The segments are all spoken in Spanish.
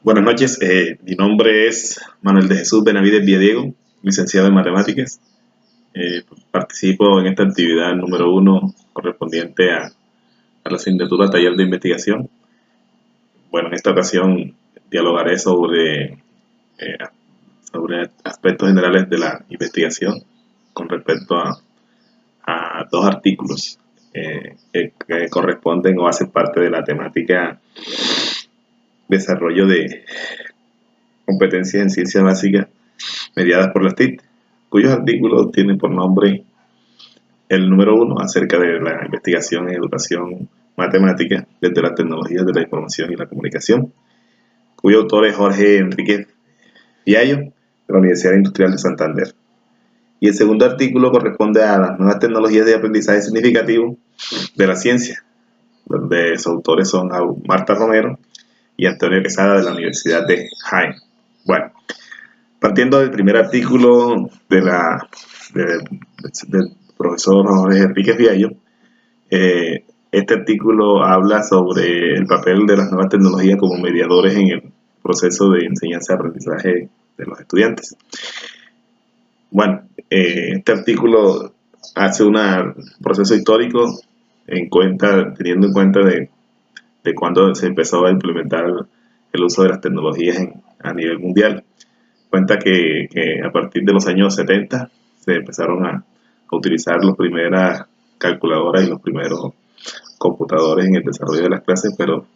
Buenas noches, mi nombre es Manuel de Jesús Benavides Villadiego, licenciado en Matemáticas. Participo en esta actividad número uno correspondiente a la asignatura Taller de Investigación. Bueno, en esta ocasión dialogaré eh, sobre aspectos generales de la investigación con respecto a dos artículos que corresponden o hacen parte de la temática desarrollo de competencias en ciencia básica mediadas por las TIC, cuyos artículos tienen por nombre el número uno acerca de la investigación en educación matemática desde las tecnologías de la información y la comunicación, cuyo autor es Jorge Enrique Fiallo, de la Universidad Industrial de Santander. Y el segundo artículo corresponde a las nuevas tecnologías de aprendizaje significativo de la ciencia, donde sus autores son Marta Romero y Antonio Quesada de la Universidad de Jaén. Bueno, partiendo del primer artículo del profesor Jorge Enrique Fiallo, este artículo habla sobre el papel de las nuevas tecnologías como mediadores en el proceso de enseñanza-aprendizaje de los estudiantes. Bueno, este artículo hace un proceso histórico teniendo en cuenta de cuando se empezó a implementar el uso de las tecnologías a nivel mundial. Cuenta que a partir de los años 70 se empezaron a utilizar las primeras calculadoras y los primeros computadores en el desarrollo de las clases, pero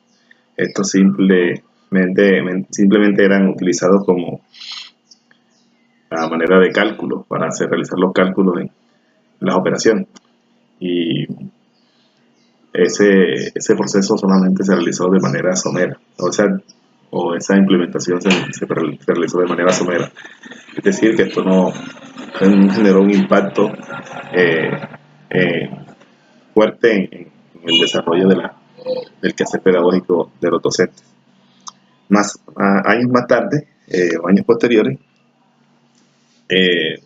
estos simplemente eran utilizados como la manera de cálculo para realizar los cálculos en las operaciones. Y ese proceso solamente se realizó de manera somera, o esa implementación se realizó de manera somera. Es decir, que esto no generó un impacto eh, eh, fuerte en el desarrollo del quehacer pedagógico de los docentes. Años más tarde, o años posteriores, eh,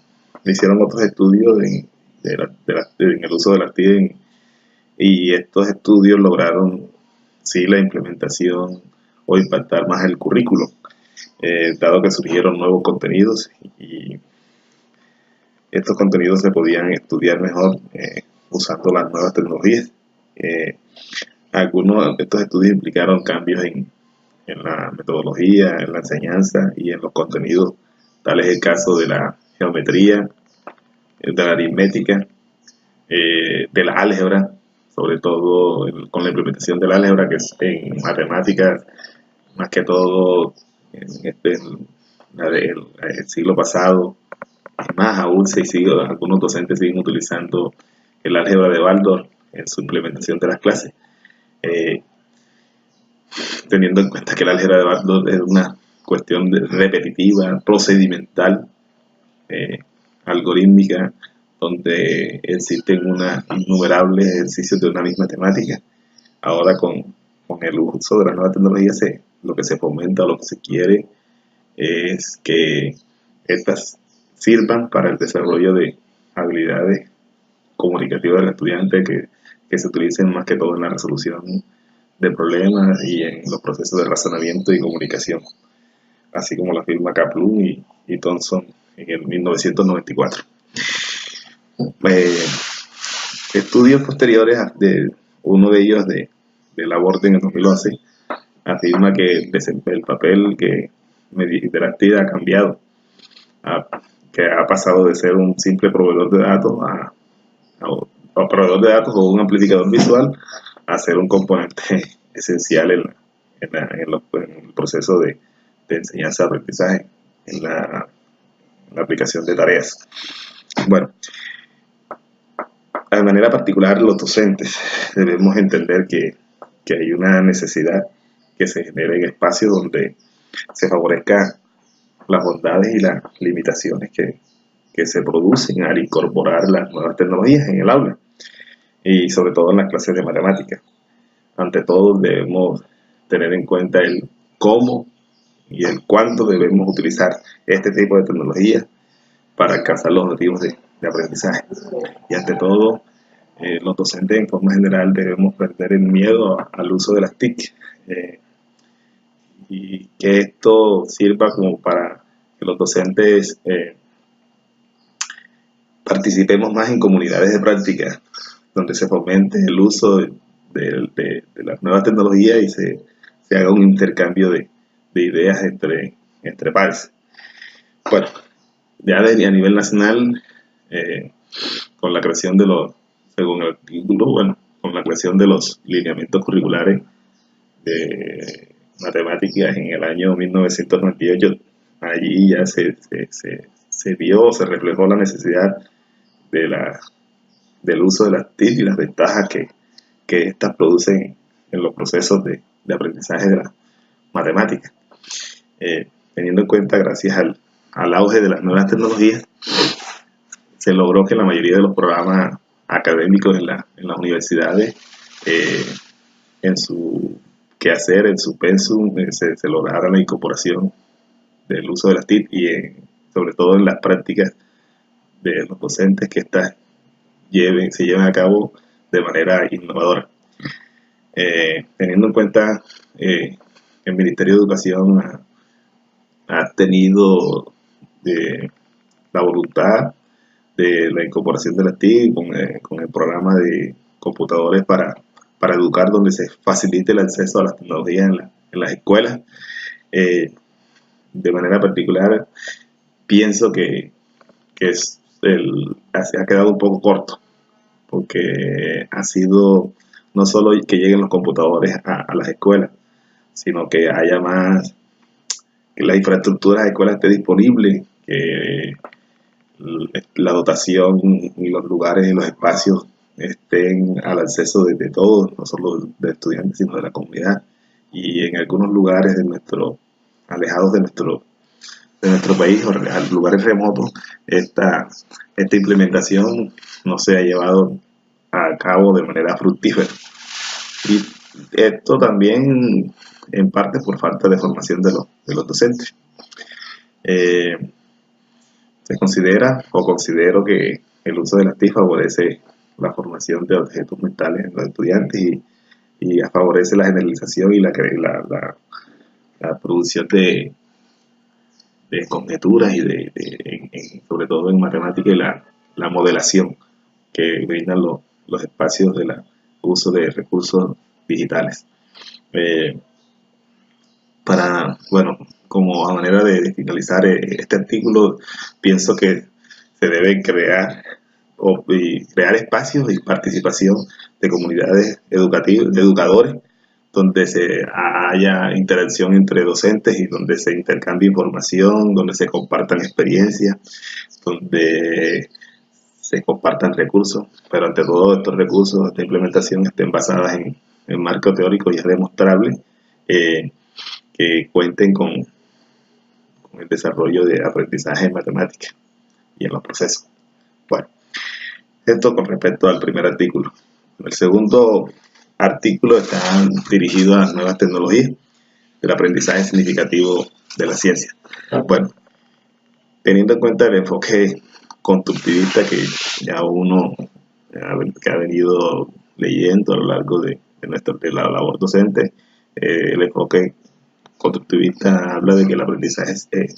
hicieron otros estudios en el uso de la TIC, y estos estudios lograron sí la implementación o impactar más el currículo, dado que surgieron nuevos contenidos y estos contenidos se podían estudiar mejor usando las nuevas tecnologías. Eh, Algunos de estos estudios implicaron cambios en la metodología, en la enseñanza y en los contenidos. Tal es el caso de la geometría, de la aritmética, de la álgebra, sobre todo con la implementación de la álgebra, que es en matemáticas, más que todo el siglo pasado, más aún algunos docentes siguen utilizando el álgebra de Baldor en su implementación de las clases, eh, teniendo en cuenta que el álgebra de Baldor es una cuestión repetitiva, procedimental, eh, algorítmica, donde existen innumerables ejercicios de una misma temática. Ahora con el uso de las nuevas tecnologías, lo que se fomenta, lo que se quiere es que estas sirvan para el desarrollo de habilidades comunicativas del estudiante que se utilicen más que todo en la resolución de problemas y en los procesos de razonamiento y comunicación, así como la firma Kaplan y Thomson en el 1994. Eh, Estudios posteriores, uno de ellos de Laborde en el 2011, afirma que el papel de la actividad ha cambiado, a, que ha pasado de ser un simple proveedor de datos a proveedor de datos o un amplificador visual a ser un componente esencial en el proceso de enseñanza-aprendizaje, en la aplicación de tareas. Bueno, de manera particular los docentes debemos entender que hay una necesidad que se genere en espacios donde se favorezca las bondades y las limitaciones que se producen al incorporar las nuevas tecnologías en el aula y sobre todo en las clases de matemáticas. Ante todo debemos tener en cuenta el cómo y el cuándo debemos utilizar este tipo de tecnologías para alcanzar los objetivos de aprendizaje. Y ante todo, los docentes en forma general debemos perder el miedo al uso de las TIC, y que esto sirva como para que los docentes participemos más en comunidades de práctica, donde se fomente el uso de las nuevas tecnologías y se haga un intercambio de ideas entre pares. Bueno, ya a nivel nacional, eh, con la creación de los, según el artículo, bueno, con la creación de los lineamientos curriculares de matemáticas en el año 1998, allí ya se vio, se reflejó la necesidad de del uso de las TIC y las ventajas que éstas producen en los procesos de aprendizaje de las matemáticas. Teniendo en cuenta, gracias al auge de las nuevas tecnologías, se logró que la mayoría de los programas académicos en las universidades, en su quehacer, en su pensum, se lograra la incorporación del uso de las TIC y sobre todo en las prácticas de los docentes, que estas se lleven a cabo de manera innovadora. Teniendo en cuenta que el Ministerio de Educación ha tenido la voluntad de la incorporación de las TIC con el programa de computadores para educar, donde se facilite el acceso a las tecnologías en las escuelas. De manera particular, pienso que se ha quedado un poco corto, porque ha sido no solo que lleguen los computadores a las escuelas, sino que haya más, que la infraestructura de las escuelas esté disponible, que la dotación y los lugares y los espacios estén al acceso de todos, no solo de estudiantes, sino de la comunidad. Y en algunos lugares alejados de nuestro país o lugares remotos, esta implementación no se ha llevado a cabo de manera fructífera. Y esto también en parte por falta de formación de los docentes. Se considera o considero que el uso de las TIC favorece la formación de objetos mentales en los estudiantes y favorece la generalización y la producción de conjeturas y sobre todo en matemática, y la modelación que brindan los espacios del uso de recursos digitales. Bueno, como a manera de finalizar este artículo, pienso que se debe crear espacios y participación de comunidades educativas, de educadores, donde haya interacción entre docentes y donde se intercambie información, donde se compartan experiencias, donde se compartan recursos, pero ante todo estos recursos, esta implementación estén basadas en marco teórico ya demostrable, que cuenten con el desarrollo de aprendizaje en matemáticas y en los procesos. Bueno, esto con respecto al primer artículo. El segundo artículo está dirigido a las nuevas tecnologías del aprendizaje significativo de la ciencia. Bueno, teniendo en cuenta el enfoque constructivista que ya uno que ha venido leyendo a lo largo de la labor docente, el enfoque constructivista habla de que el aprendizaje se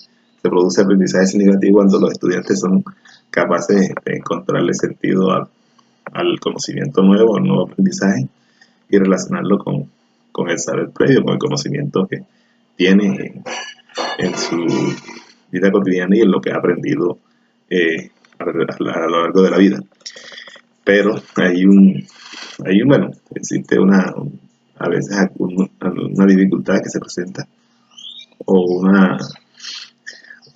produce aprendizaje significativo cuando los estudiantes son capaces de encontrarle sentido al conocimiento nuevo, al nuevo aprendizaje, y relacionarlo con el saber previo, con el conocimiento que tiene en su vida cotidiana y en lo que ha aprendido a lo largo de la vida. Pero bueno, existe a veces una dificultad que se presenta, o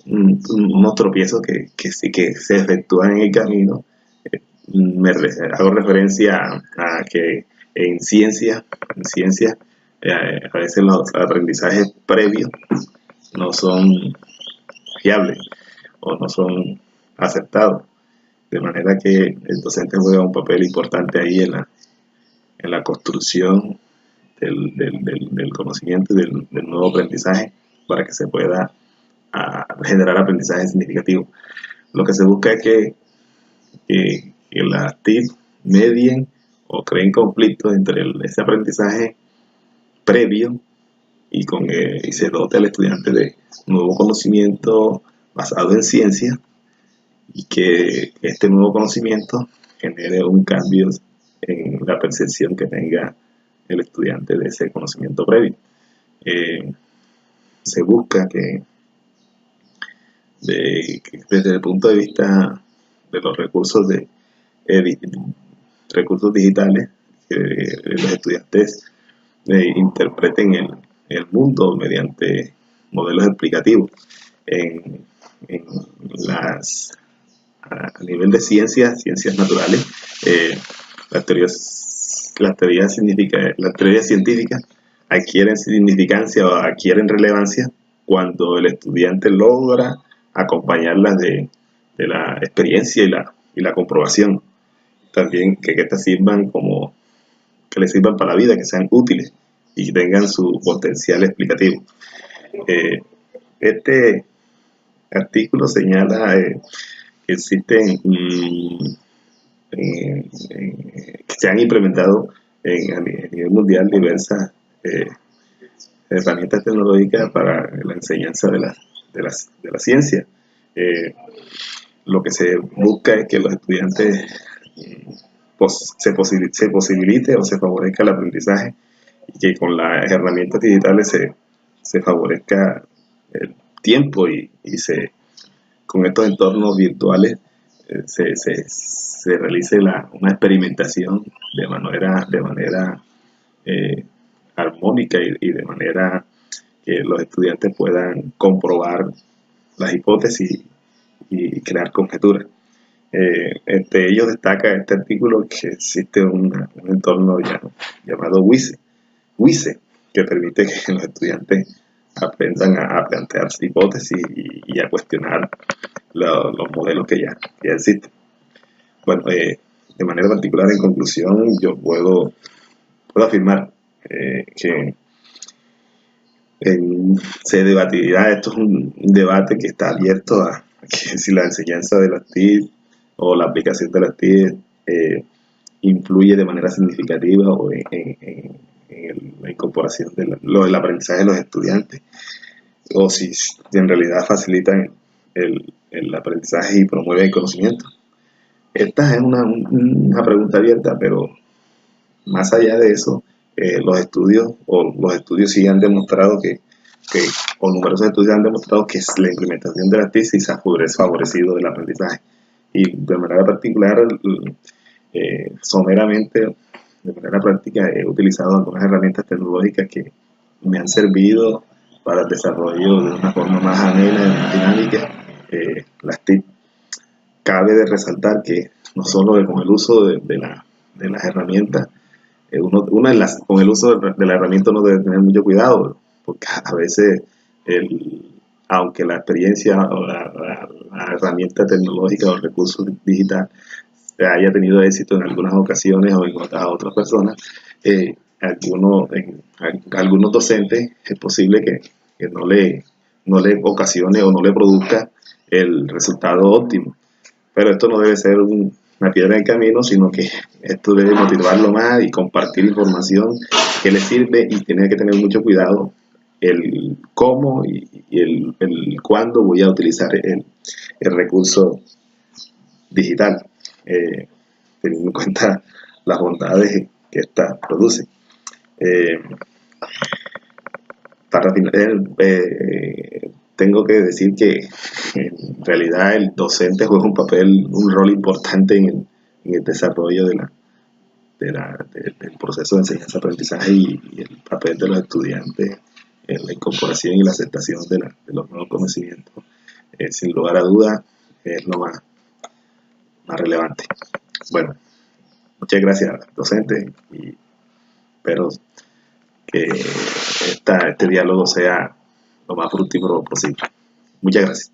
unos tropiezos que sí que se efectúan en el camino. Hago referencia a que en ciencia a veces los aprendizajes previos no son fiables o no son aceptados, de manera que el docente juega un papel importante ahí en la construcción del conocimiento y del nuevo aprendizaje, para que se pueda generar aprendizaje significativo. Lo que se busca es que las TIC medien o creen conflictos entre ese aprendizaje previo y se dote al estudiante de nuevo conocimiento basado en ciencia, y que este nuevo conocimiento genere un cambio en la percepción que tenga el estudiante de ese conocimiento previo. Se busca que desde el punto de vista de los recursos recursos digitales, que los estudiantes interpreten el mundo mediante modelos explicativos en a nivel de ciencias naturales. Las teorías científicas adquieren significancia o adquieren relevancia cuando el estudiante logra acompañarlas de la experiencia y la comprobación. También que estas sirvan que les sirvan para la vida, que sean útiles y que tengan su potencial explicativo. Este artículo señala que existen que se han implementado a nivel mundial diversas herramientas tecnológicas para la enseñanza de la ciencia. Lo que se busca es que los estudiantes se posibilite o se favorezca el aprendizaje, y que con las herramientas digitales se favorezca el tiempo y con estos entornos virtuales se realice una experimentación de manera armónica y de manera que los estudiantes puedan comprobar las hipótesis y crear conjeturas. Ello destaca este artículo que existe un entorno llamado WISE, que permite que los estudiantes aprendan a plantear hipótesis y a cuestionar los modelos que ya existen. Bueno, de manera particular, en conclusión, yo puedo afirmar que se debatirá, esto es un debate que está abierto a que si la enseñanza de las TIC o la aplicación de las TIC influye de manera significativa o en la incorporación del aprendizaje de los estudiantes, o si en realidad facilitan el aprendizaje y promueven el conocimiento. Esta es una pregunta abierta, pero más allá de eso, los estudios sí han demostrado o numerosos estudios han demostrado que la implementación de las TIC se ha favorecido el aprendizaje. Y de manera particular, someramente, de manera práctica, he utilizado algunas herramientas tecnológicas que me han servido para el desarrollo de una forma más amena y más dinámica las TIC. Cabe de resaltar que no solo con el uso de las herramientas, con el uso de la herramienta uno debe tener mucho cuidado, porque a veces, aunque la experiencia o la herramienta tecnológica o el recurso digital haya tenido éxito en algunas ocasiones o en otras personas, algunos docentes es posible que no le ocasione o no le produzca el resultado óptimo. Pero esto no debe ser una piedra en el camino, sino que esto debe motivarlo más y compartir información que le sirve, y tiene que tener mucho cuidado el cómo y el cuándo voy a utilizar el recurso digital, teniendo en cuenta las bondades que ésta produce. Para tengo que decir que en realidad el docente juega un rol importante en el desarrollo del proceso de enseñanza-aprendizaje y el papel de los estudiantes en la incorporación y la aceptación de los nuevos conocimientos. Sin lugar a dudas, es lo más relevante. Bueno, muchas gracias, docentes, y espero que este diálogo sea lo más fructífero posible. Muchas gracias.